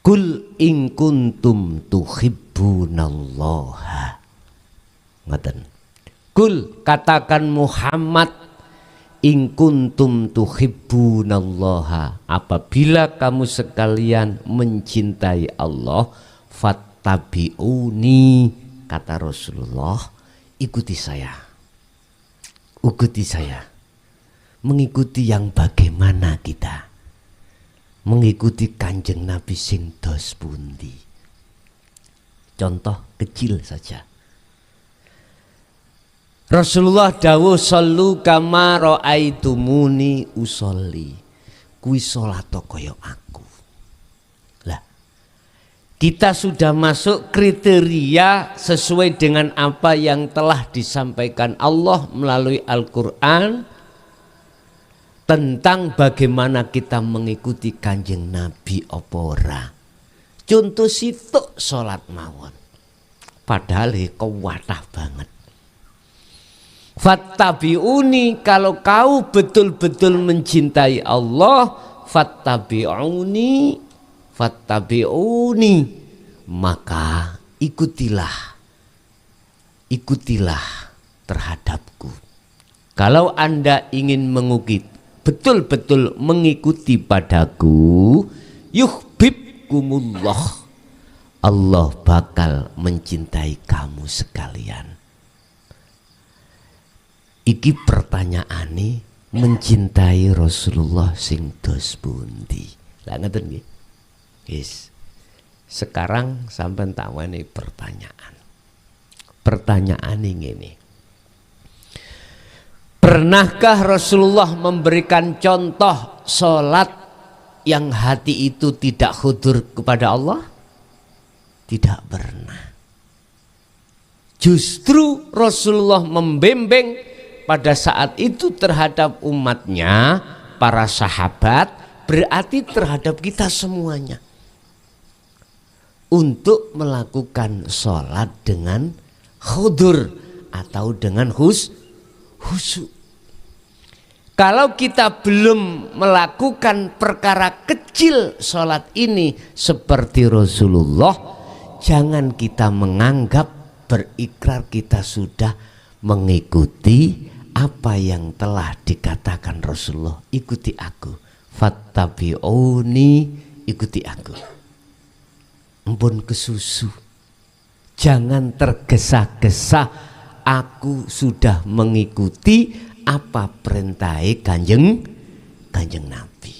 Kul in kuntum tuhibbunallaha. Ngoten. Kul, katakan Muhammad, in kuntum tuhibbunallaha, apabila kamu sekalian mencintai Allah, fattabi'uni, kata Rasulullah, ikuti saya. Ikuti saya. Mengikuti yang bagaimana kita? Mengikuti Kanjeng Nabi sing dos pundi. Contoh kecil saja. Rasulullah dawuh sallu kama raaitumuni usolli. Kuwi salat kaya aku. Lah, kita sudah masuk kriteria sesuai dengan apa yang telah disampaikan Allah melalui Al-Qur'an tentang bagaimana kita mengikuti Kanjeng Nabi apa ora. Contoh situk salat mawon. Padahal kuwatah banget. Fattabi'uni, kalau kau betul-betul mencintai Allah, fattabi'uni, maka ikutilah terhadapku. Kalau Anda ingin betul-betul mengikuti padaku, yuhibbukumullah, Allah bakal mencintai kamu sekalian. Iki pertanyaane, mencintai Rasulullah sing dos pundi? Lah ngeten nggih. Wis. Sekarang sampean tak wani pertanyaan. Pertanyaane ngene. Pernahkah Rasulullah memberikan contoh salat yang hati itu tidak khudur kepada Allah? Tidak pernah. Justru Rasulullah membimbing pada saat itu terhadap umatnya, para sahabat, berarti terhadap kita semuanya, untuk melakukan sholat dengan khudur atau dengan khusyuk. Kalau kita belum melakukan perkara kecil sholat ini seperti Rasulullah, jangan kita menganggap berikrar kita sudah mengikuti apa yang telah dikatakan Rasulullah. Ikuti aku, fattabi'uni, ikuti aku. Ampun kesusu, jangan tergesa-gesa. Aku sudah mengikuti apa perintah kanjeng Nabi.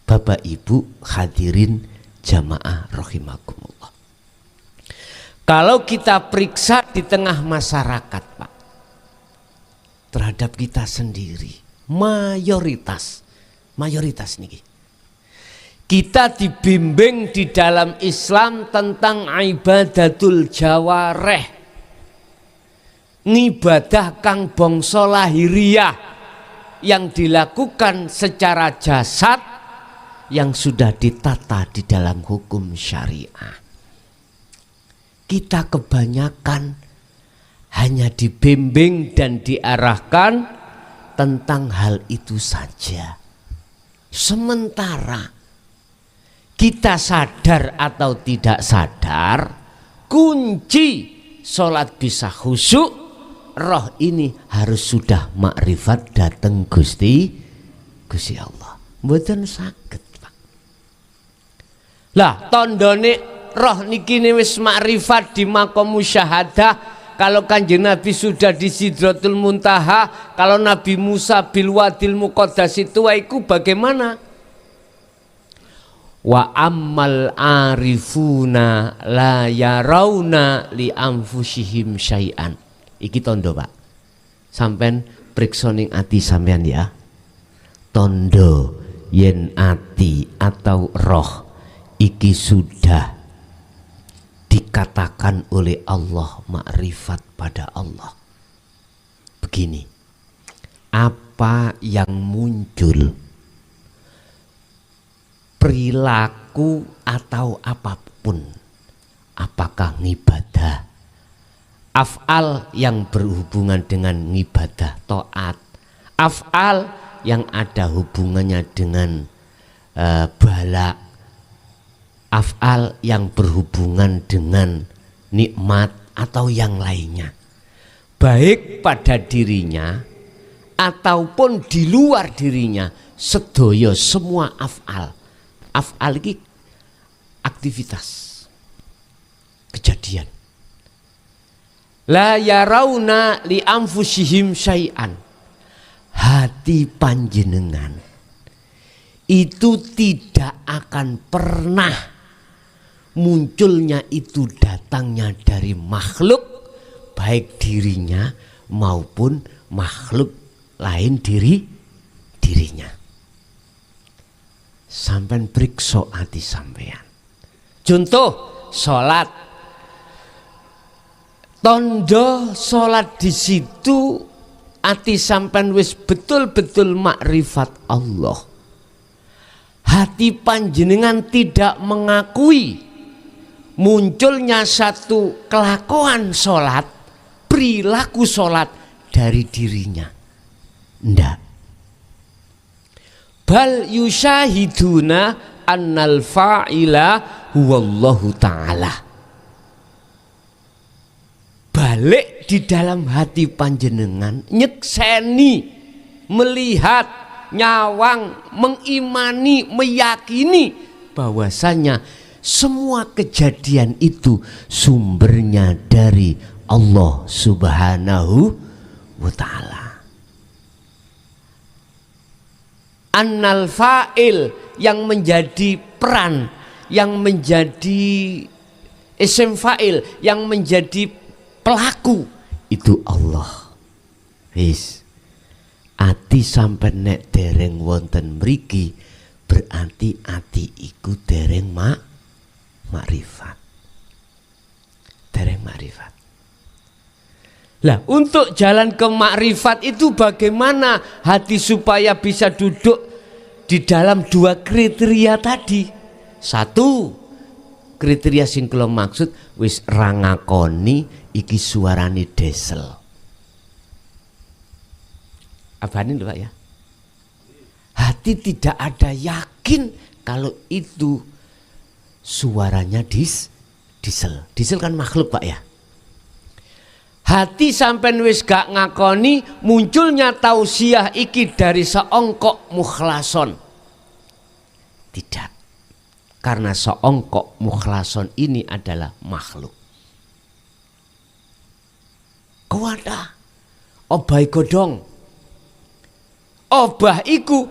Bapak Ibu hadirin jamaah rahimakumullah. Kalau kita periksa di tengah masyarakat, Pak, terhadap kita sendiri, mayoritas niki, kita dibimbing di dalam Islam tentang ibadatul jawareh, ngibadah kang bangsa lahiriah yang dilakukan secara jasad yang sudah ditata di dalam hukum syariah. Kita kebanyakan hanya dibimbing dan diarahkan tentang hal itu saja. Sementara kita sadar atau tidak sadar, kunci sholat bisa khusyuk, roh ini harus sudah makrifat dateng Gusti Allah. Mboten saged, Pak. Lah tandane roh niki wis makrifat di maqam musyahadah. Kalau Kanjeng Nabi sudah di Sidratul Muntaha, kalau Nabi Musa bil Wadil Muqaddas itu iku bagaimana? Wa ammal arifuna la yarawna li anfusihim syai'an. Iki tondo, Pak. Sampean priksa ning ati sampean ya. Tondo yen ati atau roh iki sudah dikatakan oleh Allah makrifat pada Allah. Begini, apa yang muncul, perilaku atau apapun, apakah ngibadah, af'al yang berhubungan dengan ngibadah taat, af'al yang ada hubungannya dengan bala, af'al yang berhubungan dengan nikmat atau yang lainnya, baik pada dirinya ataupun di luar dirinya, sedaya semua af'al. Af'al ini aktivitas, kejadian. La yarawna li anfusihim syai'an. Hati panjenengan itu tidak akan pernah munculnya itu datangnya dari makhluk, baik dirinya maupun makhluk lain dirinya. Sampai periksa hati sampean. Contoh sholat, tondo sholat di situ hati sampean wis betul-betul makrifat Allah. Hati panjenengan tidak mengakui munculnya satu kelakuan sholat, perilaku sholat dari dirinya. Ndak. Bal yusyahiduna annal fa'ila huwallahu ta'ala. Balik di dalam hati panjenengan, nyekseni, melihat, nyawang, mengimani, meyakini bahwasanya semua kejadian itu sumbernya dari Allah Subhanahu wa ta'ala. Annal fa'il, yang menjadi peran, yang menjadi isim fa'il, yang menjadi pelaku itu Allah. Wis, ati sampai nek dereng wonten mriki berarti ati iku dereng makrifat. Dereng makrifat. Lah, untuk jalan ke makrifat itu bagaimana hati supaya bisa duduk di dalam dua kriteria tadi? Satu, kriteria sing kula maksud wis rangakoni iki suarane desel. Abane lho Pak ya. Hati tidak ada yakin kalau itu suaranya diesel. Diesel kan makhluk Pak ya. Hati sampean wis gak ngakoni munculnya tausiah iki dari seongkok mukhlason. Tidak. Karena seongkok mukhlason ini adalah makhluk. Kuwata obah godhong. Obah iku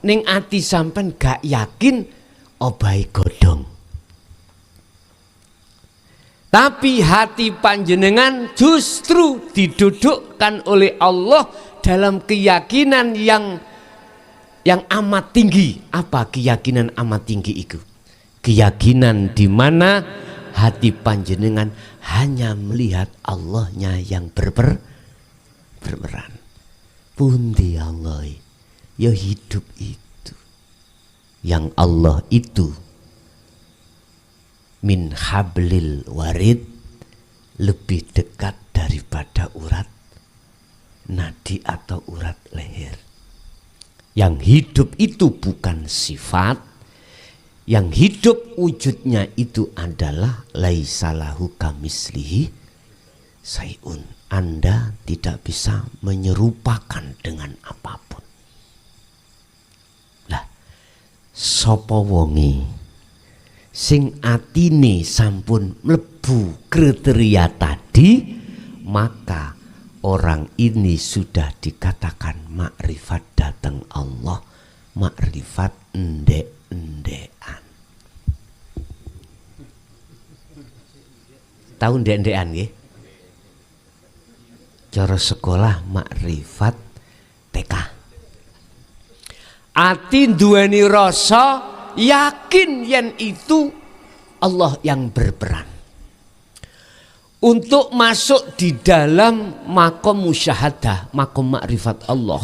ning ati sampean gak yakin obah godhong. Tapi hati panjenengan justru didudukkan oleh Allah dalam keyakinan yang amat tinggi. Apa keyakinan amat tinggi itu? Keyakinan di mana hati panjenengan hanya melihat Allahnya yang berperan. Pundi Allah, ya hidup itu. Yang Allah itu min hablil warid, lebih dekat daripada urat nadi atau urat leher. Yang hidup itu bukan sifat, yang hidup wujudnya itu adalah laisalahu kamislihi sayun. Anda tidak bisa menyerupakan dengan apapun. Lah, sapa wonge sing atine sampun mlebu kriteria tadi, maka orang ini sudah dikatakan makrifat datang Allah, makrifat endek-endekan. Tahu endek-endekan nggih? Cara sekolah makrifat TK. Ati duweni rasa yakin yen itu Allah yang berperan. Untuk masuk di dalam makom musyahadah, makom makrifat Allah,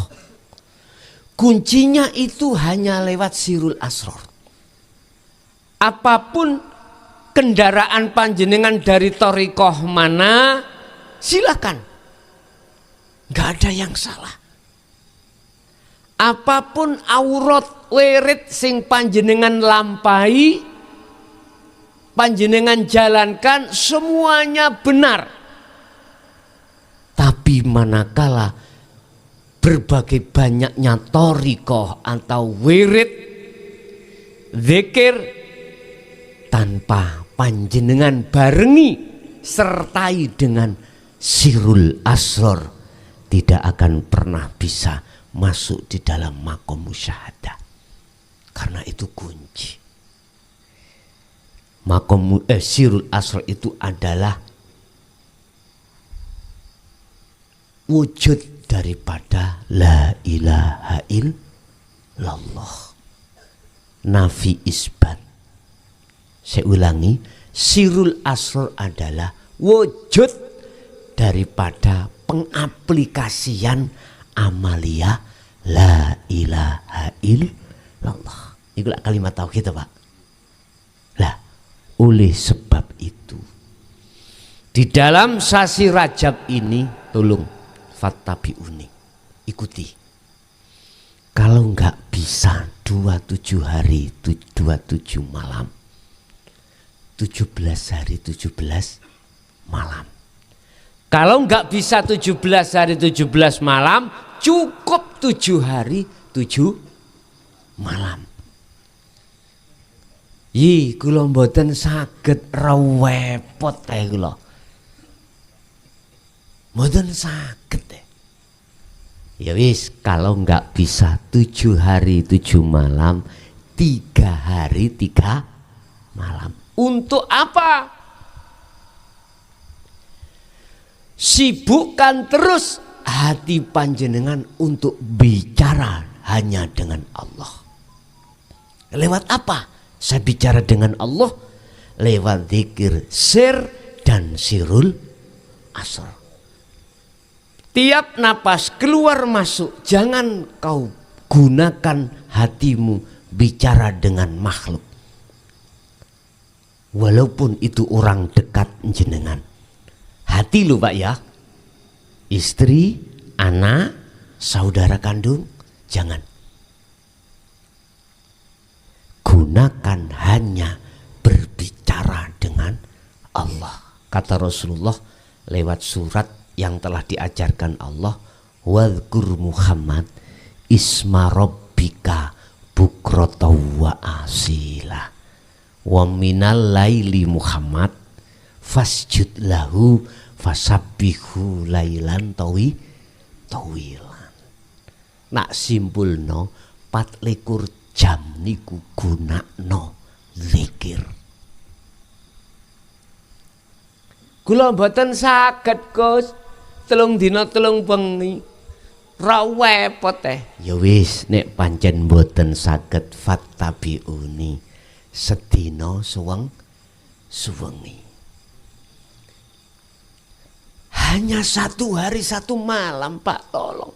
kuncinya itu hanya lewat sirul asror. Apapun kendaraan panjenengan dari thariqah mana, silakan. Gak ada yang salah. Apapun aurat wirid sing panjenengan lampahi, panjenengan jalankan semuanya benar. Tapi manakala berbagai banyaknya thariqah atau wirid zikir tanpa panjenengan barengi sertai dengan sirul asror, tidak akan pernah bisa masuk di dalam maqam musyahadah. Karena itu kunci. Maqam sirul asror itu adalah wujud daripada la ilaha illallah. Nafi isbat. Saya ulangi, sirul asror adalah wujud daripada pengaplikasian amalia la ilaha illallah. Itulah kalimat tauhid, Pak. Lah, oleh sebab itu di dalam sasi Rajab ini, tolong fattabi'uni, ikuti. Kalau nggak bisa 27 hari 27 malam, 17 hari 17 malam. Kalau nggak bisa 17 hari 17 malam, cukup 7 hari 7 malam. Yi, kula mboten saged rewepot kae kula. Mboten saged. Ya wis, kalau nggak bisa 7 hari 7 malam, 3 hari 3 malam. Untuk apa? Sibukkan terus hati panjenengan untuk bicara hanya dengan Allah. Lewat apa? Saya bicara dengan Allah lewat zikir sir dan sirul asr. Tiap napas keluar masuk, jangan kau gunakan hatimu bicara dengan makhluk. Walaupun itu orang dekat jenengan. Hati lu Pak ya. Istri, anak, saudara kandung, jangan. Gunakan hanya berbicara dengan Allah. Kata Rasulullah lewat surat yang telah diajarkan Allah, wadhkur Muhammad isma rabbika bukrata wa asila wa minal laili Muhammad fasjud lahu fasabbihu lailan tawilan. Nak simpulno 24 jam niku gunakno zikir. Kula mboten saged Gus, 3 dina 3 bengi. Ra wepot teh. Ya wis, nek pancen mboten saged fattabi'uni. Sedina suwengi. Hanya 1 hari 1 malam Pak, tolong.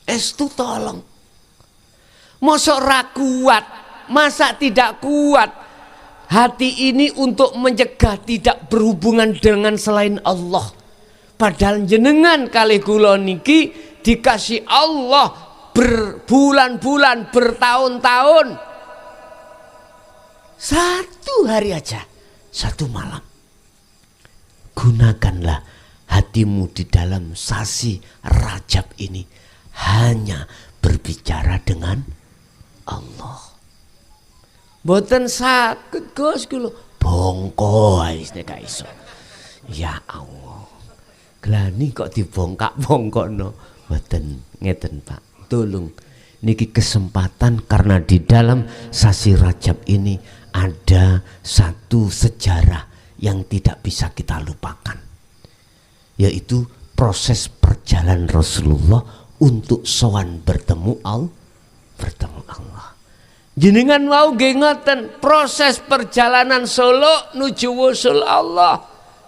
Estu tolong. Mosok ra kuat, masa tidak kuat hati ini untuk mencegah tidak berhubungan dengan selain Allah. Padahal jenengan kali kula niki dikasih Allah berbulan-bulan, bertahun-tahun. 1 hari aja, 1 malam. Gunakanlah hatimu di dalam sasi Rajab ini hanya berbicara dengan Allah. Mboten saged Gus kula bongko wis nek iso. Ya Allah. Glani kok dibongkak-bongkokno. Mboten ngeten Pak. Tolong niki kesempatan karena di dalam sasi Rajab ini ada satu sejarah yang tidak bisa kita lupakan. Yaitu proses perjalanan Rasulullah untuk sowan bertemu Allah. Jenengan mau nggih ngoten, proses perjalanan Solo nuju wusul Allah.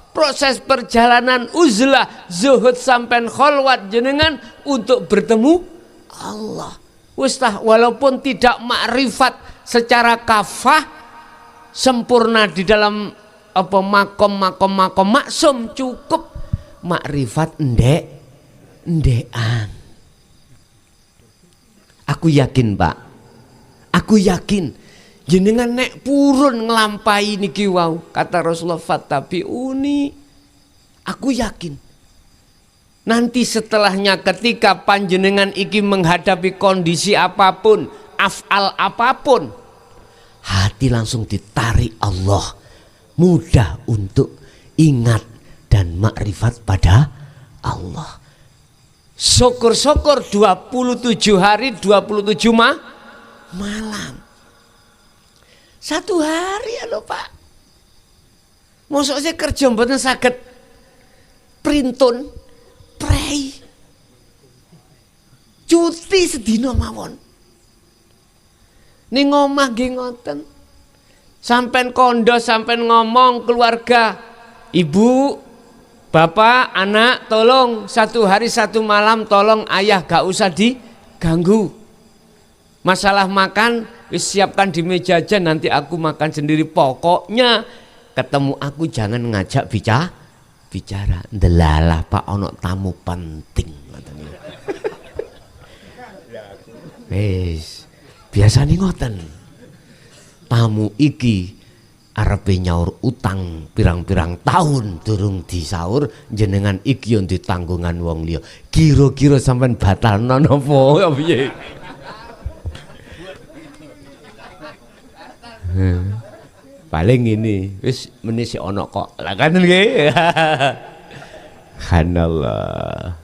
Proses perjalanan uzlah zuhud sampai kholwat jenengan untuk bertemu Allah. Wis tah, walaupun tidak makrifat secara kafah sempurna di dalam apa makom maksum, cukup makrifat ndekan. Aku yakin Pak, aku yakin Jenengan nek purun nglampahi niki wau, kata Rasulullah fattabi'uni. Aku yakin nanti setelahnya ketika panjenengan iki menghadapi kondisi apapun, af'al apapun, hati langsung ditarik Allah, mudah untuk ingat dan makrifat pada Allah. Syukur-syukur 27 hari 27 malam. Satu hari ya lho Pak. Mosok saya kerja mboten saged printun prei. Cuti sedina mawon. Ning omah nggih ngoten. Sampean kondo, sampean ngomong keluarga, ibu, bapak, anak, tolong satu hari satu malam tolong ayah gak usah diganggu. Masalah makan wis siapkan di meja aja, nanti aku makan sendiri. Pokoknya ketemu aku jangan ngajak bicara. Ndelalah Pak ono tamu penting. Wis biasane ngoten. Tamu iki arepe nyaur utang pirang-pirang tahun durung disaur, jenengan iki yo ditanggungan wong liya. Kira-kira sampean batalno napa piye? Paling ini wis menisi ono kok lah kan nggih. Subhanallah.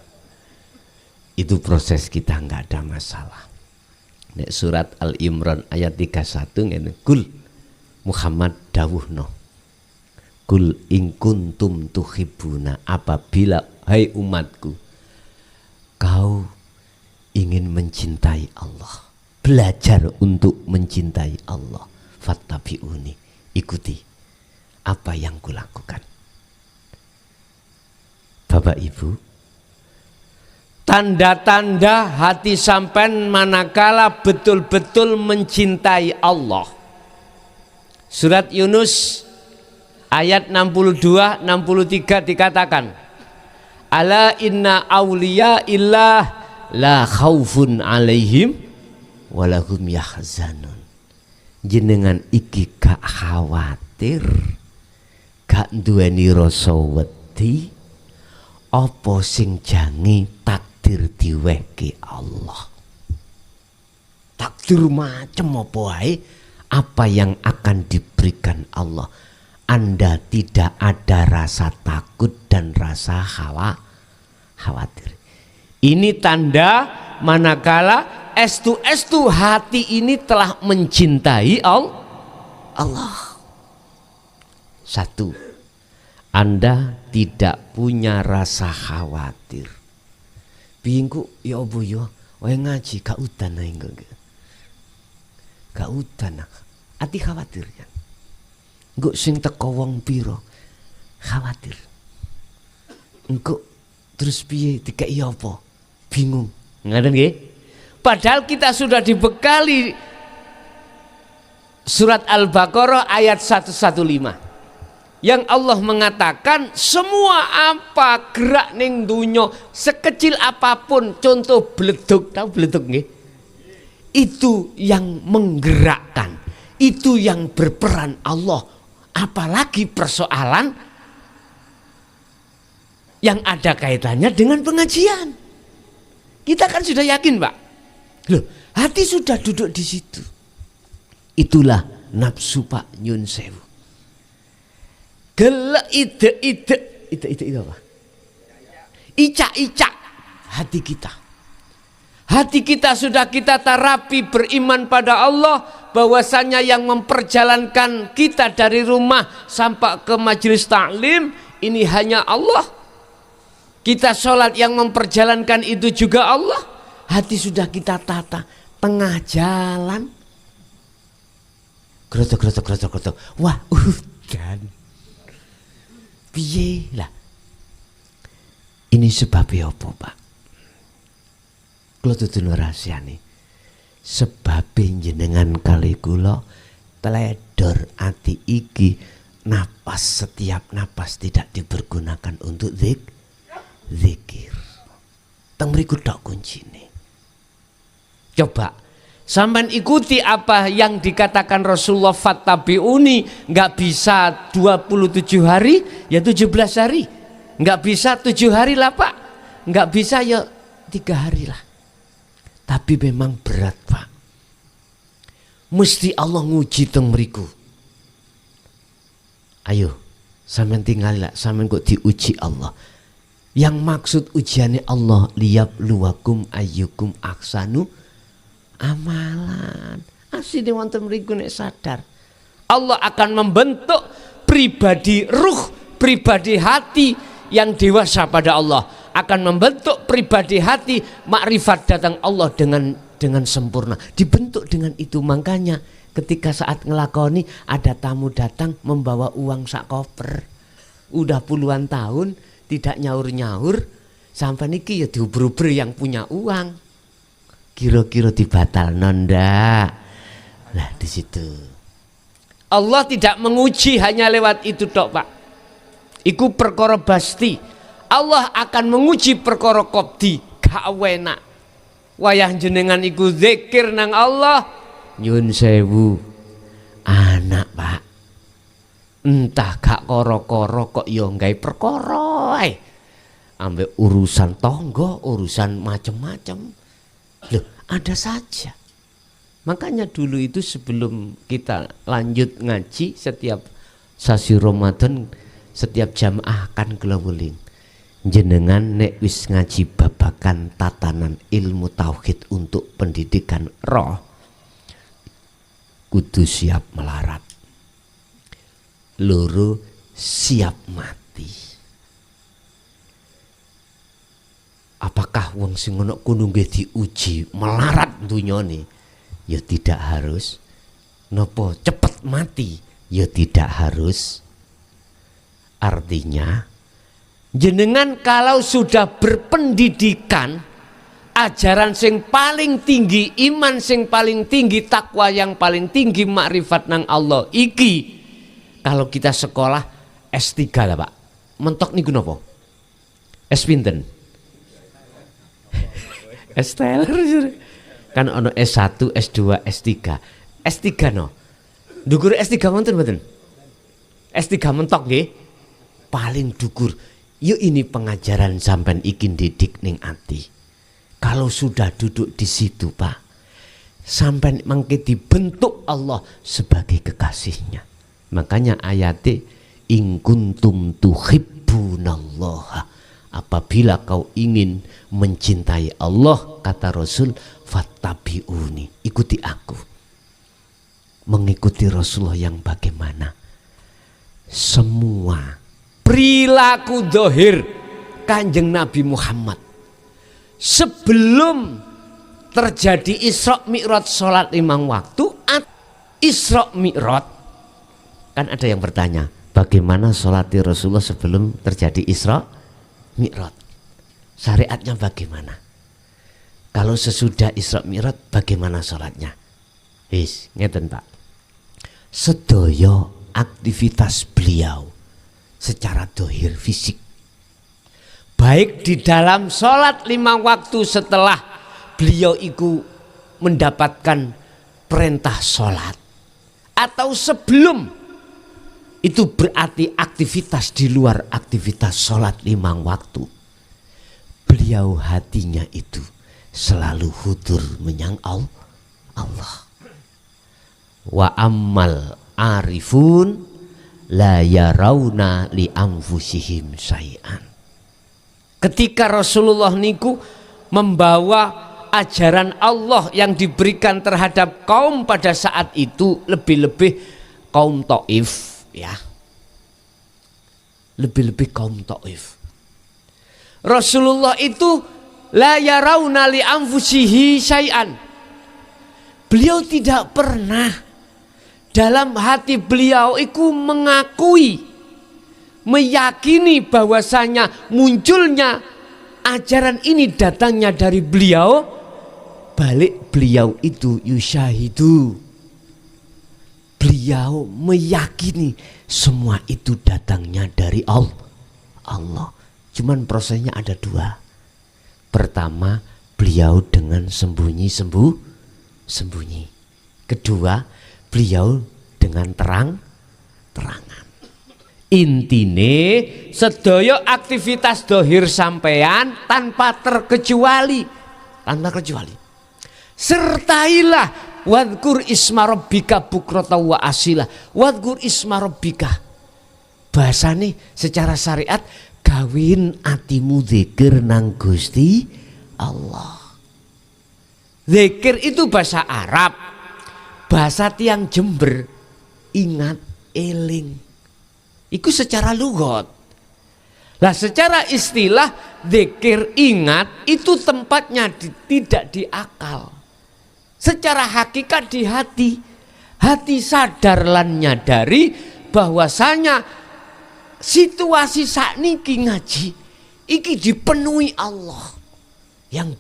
Itu proses kita nggak ada masalah. Nek surat Al-Imran ayat 31 ngene, kul Muhammad dawuhno, kul in kuntum tuhibbuna, apabila hai umatku kau ingin mencintai Allah, belajar untuk mencintai Allah, fattabi'uni, ikuti apa yang kulakukan. Bapak Ibu, tanda-tanda hati sampean manakala betul-betul mencintai Allah. Surat Yunus ayat 62 63 dikatakan, ala inna awliya illah la khaufun alaihim walahum yahzanun. Jenengan iki gak khawatir, gak duweni rasa wedi, apa sing jangi takdir diwehke Allah. Takdir macam apa wae, apa yang akan diberikan Allah, Anda tidak ada rasa takut dan rasa khawatir. Ini tanda manakala estu hati ini telah mencintai Allah. Satu, Anda tidak punya rasa khawatir. Bingku ya opo yo, wae ngaji gak udan ae engko. Gak udan. Ati khawatir ya. Engko sing teko wong pira? Khawatir. Engko terus piye dikeki apa? Bingung. Ngaten nggih? Padahal kita sudah dibekali surat Al-Baqarah ayat 115. Yang Allah mengatakan semua apa gerak ning dunya sekecil apapun, contoh bledug, tahu bledug nggih? Itu yang menggerakkan, itu yang berperan Allah. Apalagi persoalan yang ada kaitannya dengan pengajian. Kita kan sudah yakin, Pak. Loh, hati sudah duduk di situ. Itulah nafsu Pak nyun sewu. Gelek ide apa? Icak-icak hati kita. Hati kita sudah kita terapi beriman pada Allah, bahwasanya yang memperjalankan kita dari rumah sampai ke majelis taklim ini hanya Allah. Kita sholat yang memperjalankan itu juga Allah. Hati sudah kita tata. Tengah jalan, grotok. Wah, udan. Piye lah. Ini sebabnya apa, Pak? Kula tutun rahasiane. Sebab jenengan kali kula teledor ati iki, napas, setiap napas tidak dipergunakan untuk zikir. Teng mriku tok kuncine. Coba Sampai ikuti apa yang dikatakan Rasulullah, fattabi'uni. Nggak bisa 27 hari, ya 17 hari. Nggak bisa 7 hari lah Pak. Nggak bisa ya 3 hari lah. Tapi memang berat Pak. Mesti Allah nguji teng mriku. Ayo, sampean tinggal lah, sampean kok diuji Allah. Yang maksud ujiannya Allah, liyabluwakum ayyukum ahsanu amalan. Asline wonten mriku nek sadar. Allah akan membentuk pribadi ruh, pribadi hati yang dewasa pada Allah. Akan membentuk pribadi hati makrifat datang Allah dengan sempurna. Dibentuk dengan itu. Makanya ketika saat ngelakoni ada tamu datang membawa uang sak koper. Udah puluhan tahun tidak nyaur-nyaur, sampai niki ya diuber-uber yang punya uang. Kira-kira dibatal nonda. Nah di situ Allah tidak menguji hanya lewat itu tok Pak. Iku perkara basti. Allah akan menguji perkara kopdi gak enak. Wayah jenengan iku zikir nang Allah, nyun sewu anak Pak. Entah gak koro-koro kok yo nggawe perkara ae. Ambek urusan tonggo, urusan macem-macem. Loh, ada saja. Makanya dulu itu sebelum kita lanjut ngaji, setiap sasi Ramadan, setiap jamaah akan keleweling. Jenengan nek wis ngaji babakan tatanan ilmu tauhid untuk pendidikan roh, kudu siap melarat. Loro siap mati. Apakah wong sing ngono kudu nggih diuji melarat dunyane? Ya tidak harus. Nopo cepet mati? Ya tidak harus. Artinya jenengan kalau sudah berpendidikan, ajaran sing paling tinggi, iman sing paling tinggi, takwa yang paling tinggi, makrifat nang Allah iki. Kalau kita sekolah S3 lah Pak. Mentok niku napa? S pinten? S Taylor kan ono S1, S2, S3. S3 no. Dukur S3 wonten mboten? S3 mentok nggih. Paling dukur. Yuk ini pengajaran sampean ikin didik ning ati. Kalau sudah duduk di situ Pak, sampean mangke dibentuk Allah sebagai kekasihnya. Makanya ayatnya in kuntum tuhibbunallaha. Apabila kau ingin mencintai Allah, kata Rasul, fattabi'uni, ikuti aku. Mengikuti Rasulullah yang bagaimana? Semua perilaku zahir Kanjeng Nabi Muhammad sebelum terjadi Isra Mi'raj salat 5 waktu, Isra Mi'raj, kan ada yang bertanya, bagaimana salat Rasulullah sebelum terjadi Isra Mi'raj? Syariatnya bagaimana? Kalau sesudah Isra Mi'raj bagaimana salatnya? Wis, ngeten Pak. Sedaya aktivitas beliau secara dohir fisik, baik di dalam sholat 5 waktu setelah beliau itu mendapatkan perintah sholat, atau sebelum, itu berarti aktivitas di luar aktivitas sholat 5 waktu, beliau hatinya itu selalu hudur menyang Allah. Wa ammal arifun la yarawna li anfusihim syai'an. Ketika Rasulullah niku membawa ajaran Allah yang diberikan terhadap kaum pada saat itu, lebih-lebih kaum Taif ya. Lebih-lebih kaum Taif. Rasulullah itu la yarawna li anfusihi syai'an. Beliau tidak pernah dalam hati beliau itu mengakui, meyakini bahwasanya munculnya ajaran ini datangnya dari beliau. Balik beliau itu yusyahidu, beliau meyakini semua itu datangnya dari Allah. Cuman prosesnya ada 2. Pertama, beliau dengan sembunyi-sembunyi sembunyi. Kedua, beliau dengan terang-terangan. Intine sedaya aktivitas dohir sampean tanpa terkecuali, sertailah wadkur isma rabbika bukrata wa asila. Wadkur isma rabbika, bahasane secara syariat gawin atimu zikir nang Gusti Allah. Zikir itu bahasa Arab, bahasa tiang Jember, ingat, eling. Iku secara lugat. Lah secara istilah zikir ingat itu tempatnya tidak di akal. Secara hakikat di hati. Hati sadar lan nyadari bahwasanya situasi sakniki ngaji iki dipenuhi Allah yang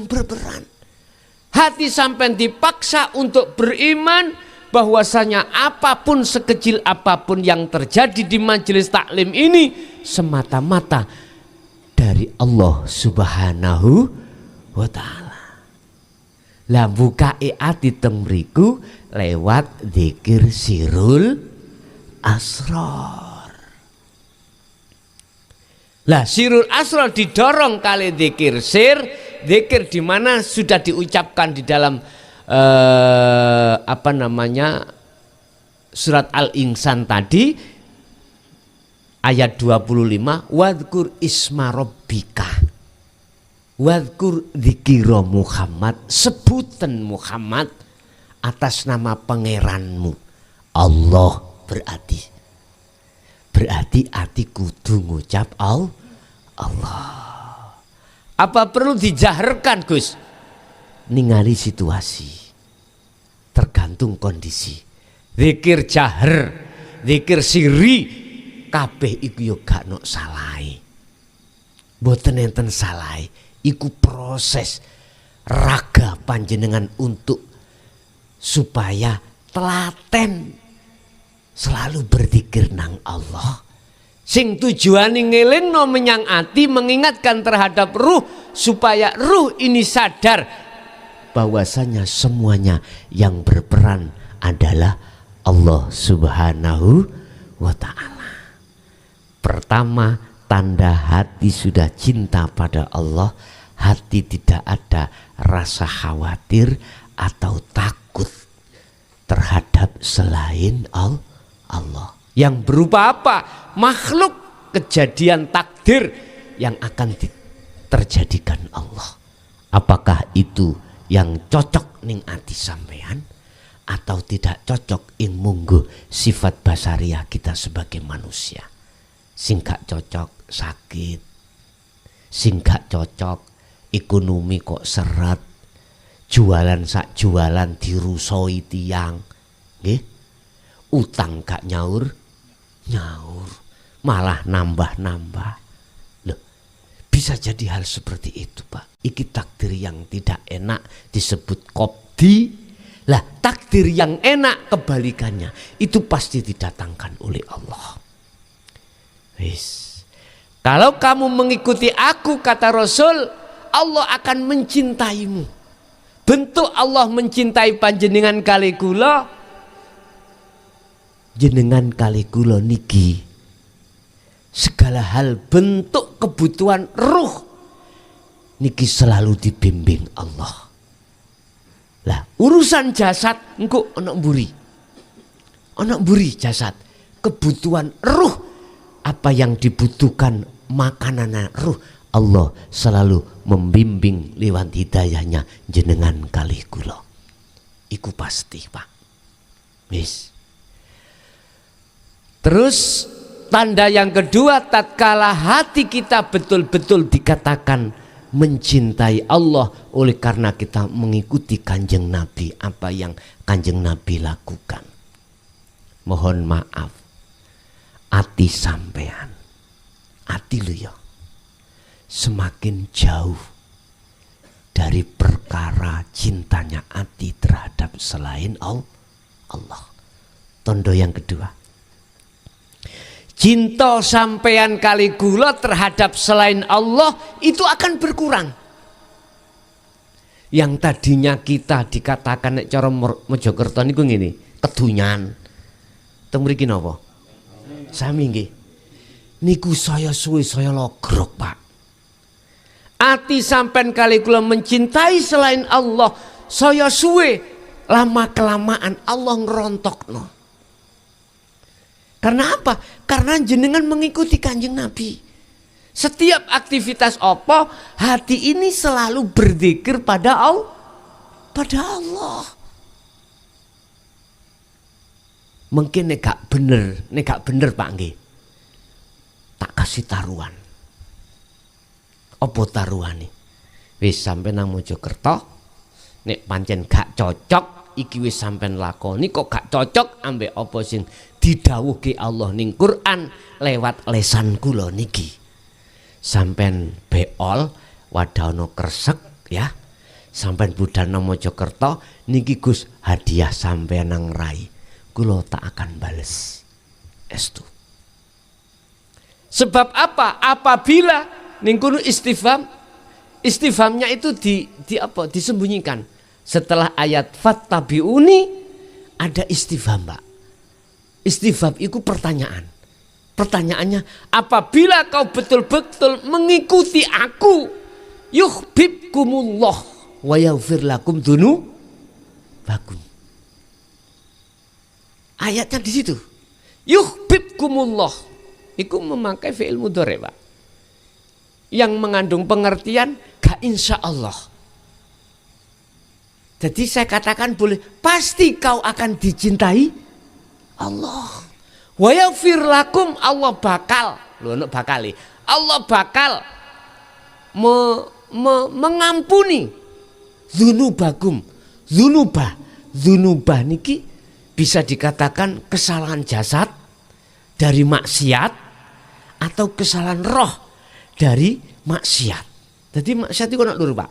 berperan. Hati sampai dipaksa untuk beriman bahwasanya apapun sekecil apapun yang terjadi di majelis taklim ini semata-mata dari Allah Subhanahu wa taala. Lah bukae ati teng mriku lewat zikir sirul asrar. Lah sirul asrar didorong kali zikir sir, zikir di mana sudah diucapkan di dalam surat Al-Insan tadi ayat 25, wadkur isma rabbika, wadkur dzikra Muhammad, sebutan Muhammad atas nama pangeranmu Allah. Berarti ati kudu ngucap Allah. Apa perlu dijaharkan, Gus? Ningali situasi, tergantung kondisi. Zikir jahar, zikir siri, kabeh iku yo gak ono salahe. Mboten enten salahe, iku proses raga panjenengan untuk supaya telaten selalu berzikir nang Allah. Sing tujuane ngelingno menyang ati, mengingatkan terhadap ruh supaya ruh ini sadar bahwasanya semuanya yang berperan adalah Allah Subhanahu wa ta'ala. Pertama, tanda hati sudah cinta pada Allah, hati tidak ada rasa khawatir atau takut terhadap selain Allah. Yang berupa apa? Makhluk, kejadian takdir yang akan terjadikan Allah. Apakah itu yang cocok ning ati sampean atau tidak cocok ing munggo sifat basariah kita sebagai manusia. Sing gak cocok sakit, sing gak cocok ekonomi kok seret, jualan sak jualan dirusoi tiang, nggih. Utang gak nyaur, malah nambah. Loh, bisa jadi hal seperti itu, Pak. Iki takdir yang tidak enak disebut qadhi. Lah takdir yang enak kebalikannya itu pasti didatangkan oleh Allah. Wis. Kalau kamu mengikuti aku, kata Rasul, Allah akan mencintaimu. Bentuk Allah mencintai panjenengan kali kula, jenengan kali kula niki segala hal bentuk kebutuhan ruh niki selalu dibimbing Allah. Lah urusan jasad engko ana mburi jasad, kebutuhan ruh, apa yang dibutuhkan makanan ruh, Allah selalu membimbing lewat hidayahnya jenengan kali kula. Iku pasti, Pak. Wis. Terus tanda yang kedua, tatkala hati kita betul-betul dikatakan mencintai Allah oleh karena kita mengikuti Kanjeng Nabi, apa yang Kanjeng Nabi lakukan. Mohon maaf, ati sampean, ati lu ya, semakin jauh dari perkara cintanya ati terhadap selain Allah. Tondo yang kedua, cinta sampean kali kula terhadap selain Allah itu akan berkurang. Yang tadinya kita dikatakan nek cara Mojokerto niku ngene, kedunyan. Teng mriki napa? Sami nggih. Niku saya suwe saya logrok, Pak. Ati sampean kali kula mencintai selain Allah, saya suwe lama kelamaan Allah ngerontokno. Karena apa? Karena jenengan mengikuti Kanjeng Nabi. Setiap aktivitas apa, hati ini selalu berzikir pada Allah. Mungkin nek gak bener Pak nggih. Tak kasih taruhan. Apa taruhane? Wis sampeyan nang Mojokerto, nek pancen gak cocok iki wis sampeyan lakoni kok gak cocok ambek apa sing didhawuhke Allah ning Quran lewat lesan kula niki. Sampeyan beol wadana kresek ya. Sampeyan budal nang Mojokerto niki Gus hadiah sampeyan nang rai. Kula tak akan bales. Estu. Sebab apa? Apabila ning kono istifhamnya itu disembunyikan. Setelah ayat fattabi'uni ada istifham, Pak. Istifham itu pertanyaan. Pertanyaannya, apabila kau betul-betul mengikuti aku, yuhibbukumullah wa yaghfir lakum dzunubakum. Ayatnya di situ. Yuhibbukumullah. Itu memakai fi'il mudhari', Pak. Yang mengandung pengertian gak insya Allah. Jadi saya katakan boleh, pasti kau akan dicintai Allah. Wa yaghfir lakum, Allah bakal, Allah bakal mengampuni dzunubakum. Dzunubah niki bisa dikatakan kesalahan jasad dari maksiat atau kesalahan roh dari maksiat. Jadi maksiat itu ana loro, Pak.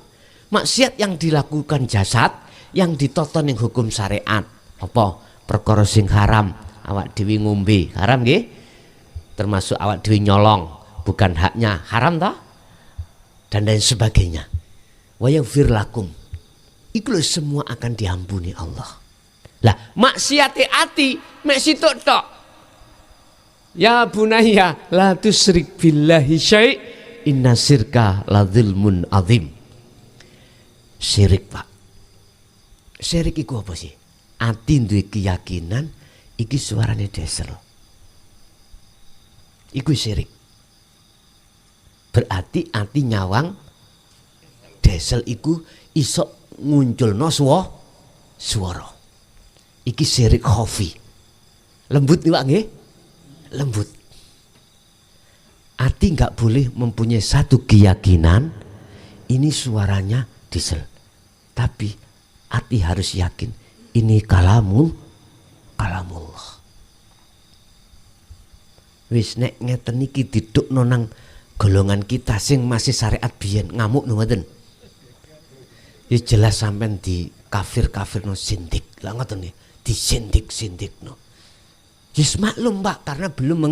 Maksiat yang dilakukan jasad yang ditoton ning hukum syariat. Apa? Perkara sing haram, awak dhewe ngombe, haram nggih? Termasuk awak dhewe nyolong, bukan haknya, haram toh? Dan lain sebagainya. Wa yaghfir lakum. Iku semua akan diampuni Allah. Lah, maksiate ati mek sitok tok. Ya bunayya la tusyrik billahi syai' inna syirka la dzulmun azim. Syirik, Pak. Syirik iku apa sih? Ati duwe keyakinan iki suarane desel. Iku syirik. Berarti ati nyawang desel iku iso ngunculno swara. Iki syirik khafi. Lembut nih, Pak nggih? Lembut. Ati nggak boleh mempunyai satu keyakinan ini suaranya desel. Tapi ati harus yakin ini kalamullah. Wis nek ngeten niki didukno nang golongan kita sing masih syariat biyen ngamuk ngoten. Ya jelas sampean di kafir-kafirno sindik. Lah ngoten nggih, disindik-sindikno. Yes maklum, Pak, karena belum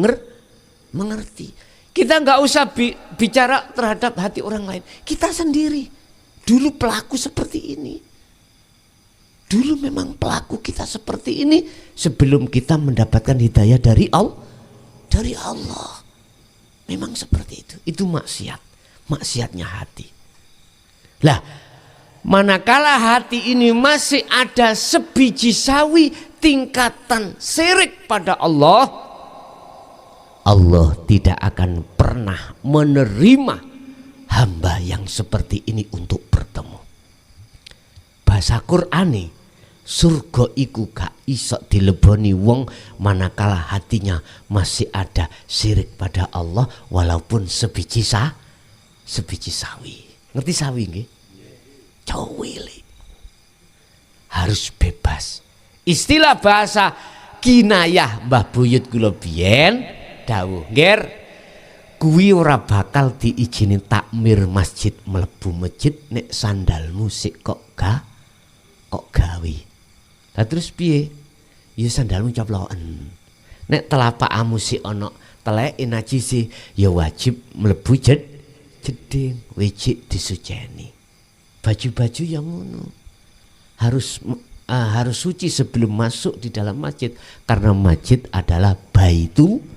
mengerti. Kita nggak usah bicara terhadap hati orang lain. Kita sendiri dulu pelaku seperti ini. Dulu memang pelaku kita seperti ini sebelum kita mendapatkan hidayah dari Allah. Memang seperti itu. Itu maksiat. Maksiatnya hati. Lah, manakala hati ini masih ada sebiji sawi tingkatan syirik pada Allah, Allah tidak akan pernah menerima hamba yang seperti ini untuk bertemu. Bahasa Qur'ani, surga iku gak iso dileboni wong manakala hatinya masih ada syirik pada Allah walaupun sebiji sawi. Ngerti sawi nggih? Cowili. Harus bebas. Istilah bahasa kinayah Mbah Buyut kula biyen dawuh, "Nger, kuwi ora bakal diizini takmir masjid, mlebu masjid nek sandal musik kok gawe." Lah terus piye? Ya sandalmu coploken. Nek telapakmu sik ana teleke najisi ya wajib mlebu jeding, wajib disuceni. baju-baju yang ngono. Harus suci sebelum masuk di dalam masjid, karena masjid adalah Baitullah.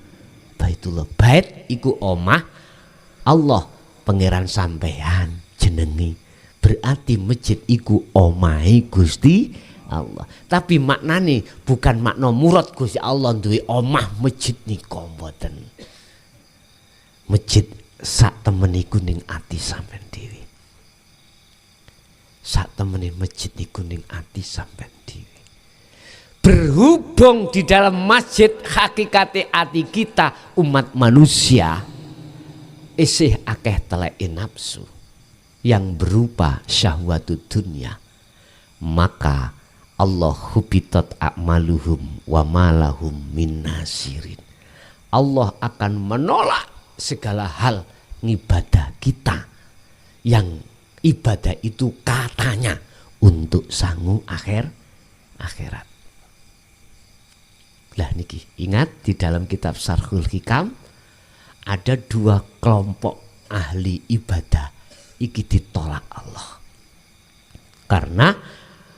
Bait iku omah Allah pangeran sampean jenengi. Berarti masjid iku omahe Gusti Allah. Tapi maknane bukan makna murad Gusti Allah duwe omah masjid nika mboten. Masjid sak temen iku ning ati sampean dhewe. Sak temene masjid iku ning ati sampean dhewe. Berhubung di dalam masjid hakikate ati kita umat manusia isih akeh teleke nafsu yang berupa syahwatud dunya, maka Allah hubitat a'maluhum wa malahum min nasirin. Allah akan menolak segala hal ngibadah kita yang ibadah itu katanya untuk sangu akhirat. Lah niki ingat di dalam kitab Sarhul Hikam ada 2 kelompok ahli ibadah iki ditolak Allah. Karena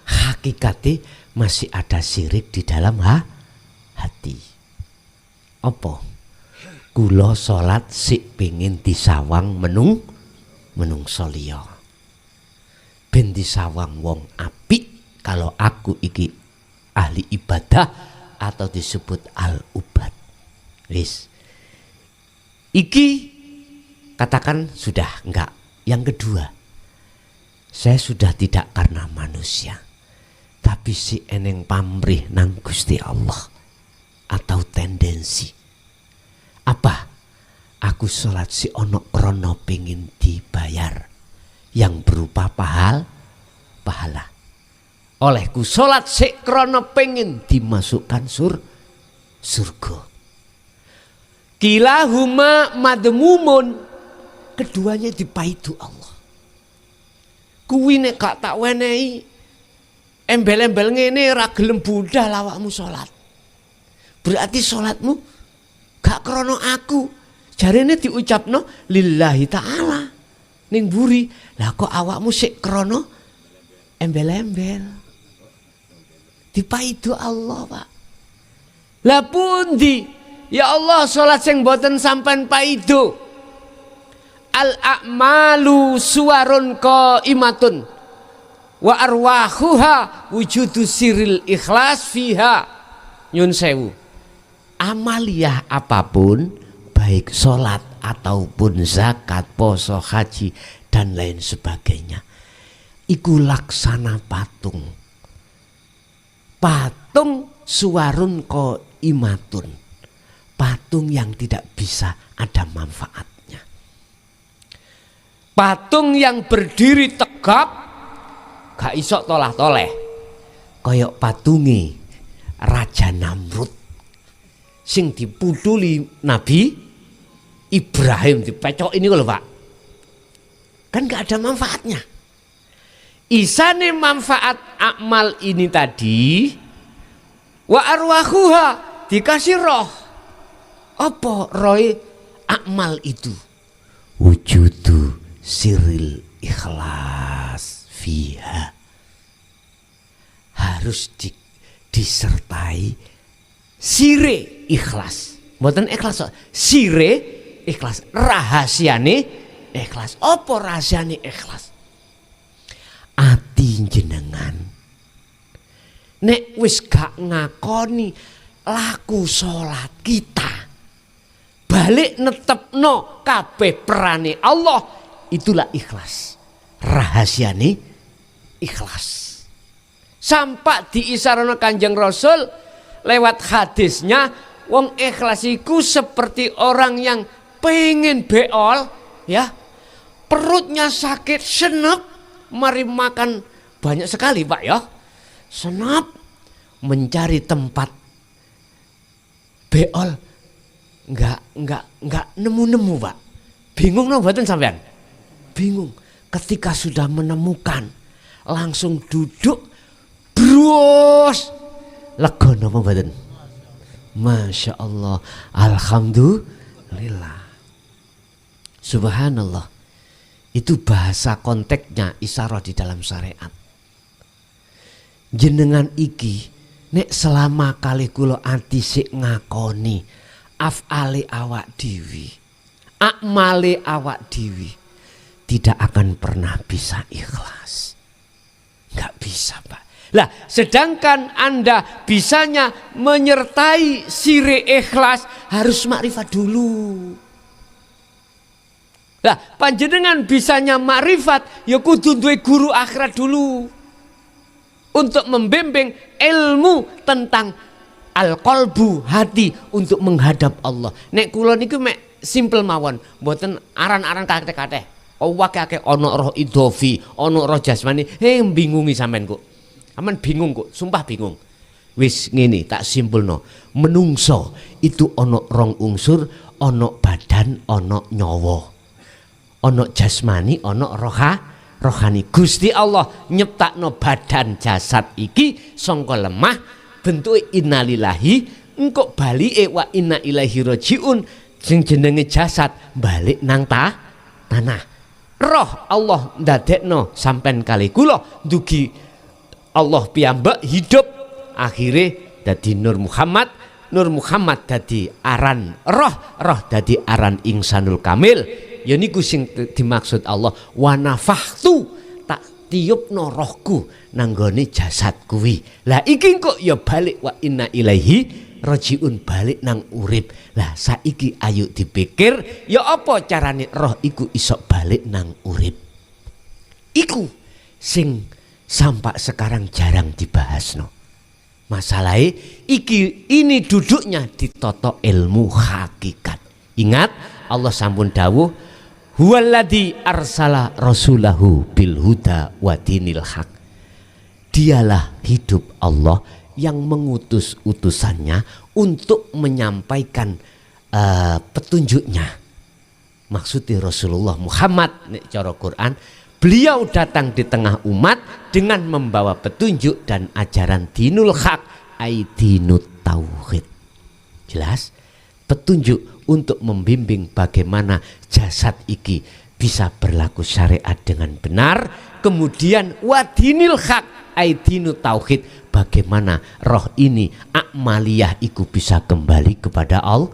hakikatnya masih ada syirik di dalam hati. Apa? Kula salat sik pengin disawang menungso liya. Ben disawang wong apik kalau aku iki ahli ibadah atau disebut al-ubad. Wis. Iki katakan sudah enggak. Yang kedua, saya sudah tidak karena manusia, tapi si eneng pamrih nang Gusti Allah atau tendensi. Apa? Aku sholat si ono krono pengin dibayar yang berupa pahala. Olehku sholat si krono pengin dimasukkan surga. Kilahuma madmumun, keduanya dipaidu Allah. Kuwi nek gak tak wenehi embel-embel ngene ra gelem budal awakmu salat. Berarti salatmu gak krana aku. Jarene diucapno lillahi taala ning mburi. Lah kok awakmu sik krana embel-embel. Dipaidu Allah, Pak. Lah pundi? Ya Allah, salat sing boten sampean paidu. Al-a'malu suwarun qaimatun wa arwahuha wujudu siril ikhlas fiha. Nyun sewu. Amaliyah apapun, baik sholat ataupun zakat, poso, haji dan lain sebagainya, iku laksana patung. Patung suwarun qaimatun, patung yang tidak bisa ada manfaatnya. Patung yang berdiri tegak gak iso tolah-toleh. Koyok patungi Raja Namrud sing dipuduli Nabi Ibrahim dipecok ini loh Pak. Kan gak ada manfaatnya. Isane manfaat amal ini tadi wa arwahuha dikasih roh. Apa roh amal itu? Wujudu siril ikhlas fiha, harus disertai sire ikhlas. Mboten ikhlas, sire ikhlas, rahasiane ikhlas. Apa rahasiane ikhlas? Ati jenengan nek wis gak ngakoni laku salat kita, balik netepno kabeh perane Allah, itulah ikhlas. Rahasiane ikhlas. Sampai diisarana Kanjeng Rasul lewat hadisnya, wong ikhlas iku seperti orang yang pengen beol, ya, perutnya sakit senep, mari makan banyak sekali Pak ya, senep, mencari tempat beol enggak nemu-nemu Pak. Bingung no mboten sampean? Bingung. Ketika sudah menemukan langsung duduk brus. Lega napa mboten? Masya Allah, alhamdulillah, subhanallah. Itu bahasa konteksnya isyarah di dalam syariat. Jenengan iki nek selama kali kula ati sik ngakoni afale awak dewi, akmale awak dewi, tidak akan pernah bisa ikhlas. Nggak bisa, Pak. Lah, sedangkan Anda bisanya menyertai sire ikhlas harus makrifat dulu. Lah, panjenengan bisanya makrifat ya kudu duwe guru akhirat dulu. Untuk membimbing ilmu tentang al-qalbu, hati untuk menghadap Allah. Nek kula niku mek simpel mawon, mboten aran-aran kakek-kakek. Akeh ana roh idhofi, ana roh jasmani. Bingungi sampean kok. Aman bingung kok, sumpah bingung. Wis ngene tak simpulno. Menungso itu ana rong unsur, ana badan, ana nyawa. Ana jasmani, ana rohani. Gusti Allah nyiptakno badan jasad iki sangka lemah bentuke innalillahi, engko balike wa inna ilaihi rajiun, sing jenenge jasad balik nang tanah. Roh Allah ndadekno sampean kali kula dugi Allah piyambak hidup, akhire dadi Nur Muhammad dadi aran roh dadi aran Insanul Kamil. Ya niku sing dimaksud Allah, wa nafahtu, tak tiupno rohku nanggone jasad kuwi. Lah iki kok ya balik wa inna ilaihi rajiun, balik nang urip. Lah saiki ayo dipikir ya apa carane roh iku iso balik nang urip. Iku sing sampai sekarang jarang dibahas no. Masalahnya ini duduknya di toto ilmu hakikat. Ingat Allah sampun dawuh, huwaladzi arsala rasulahu bil huda wa dinil haq. Dialah hidup Allah yang mengutus utusannya untuk menyampaikan petunjuknya. Maksudnya Rasulullah Muhammad nek cara Quran, beliau datang di tengah umat dengan membawa petunjuk dan ajaran dinul haq, ai dinut tauhid. Jelas? Petunjuk untuk membimbing bagaimana jasad iki bisa berlaku syariat dengan benar. Kemudian wadinil haq, aidinu tauhid, bagaimana roh ini akmaliyah iku bisa kembali kepada Allah.